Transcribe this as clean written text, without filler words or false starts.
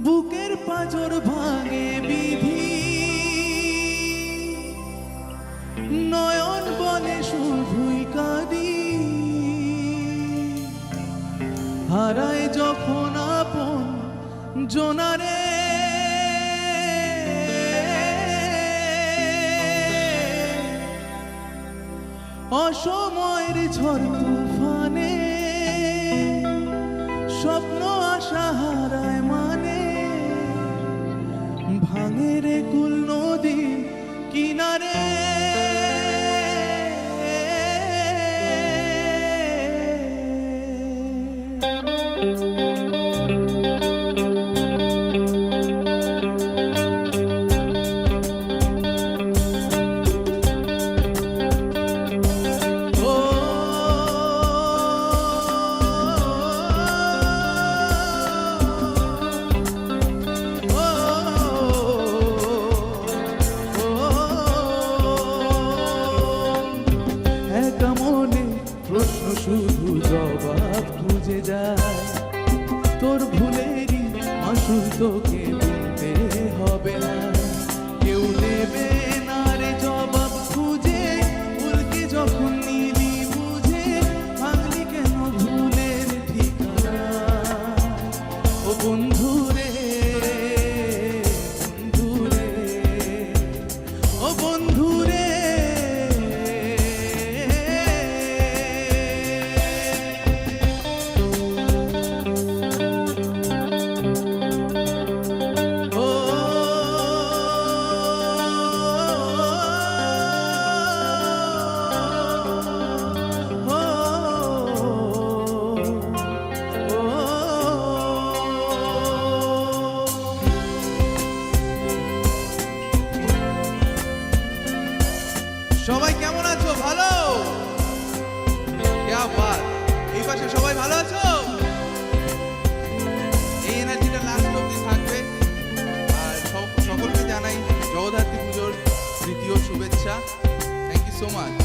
বুকের পাঁজর ভাঙে বিধি, নয়ন বলে শুধুই কাঁদি। হারায় যখন আপন জোনারে, অসময়ের ঝড় তুফানে স্বপ্ন আশা হারায় মানে। ভাঙে রে কুল নদী কিনারে, প্রশ্ন শুধু জবাব খুঁজে যায়। তোর ভুলেরই মাসুল তোকে দিতে হবে না, কেউ দেবে না রে জবাব খুঁজে। ভুলকে যখন নিলি বুঝে, ভাঙলি কেন ভুলের ঠিকানা? ও বন্ধু রে, বন্ধু রে, ও বন্ধু রে। সবাই কেমন আছো? ভালো? এই পাশে সবাই ভালো আছো? এই এনার্জিটা লাস্ট অবধি থাকবে। আর সকলকে জানাই জগদ্ধাত্রী পুজোর তৃতীয় শুভেচ্ছা। Thank you so much.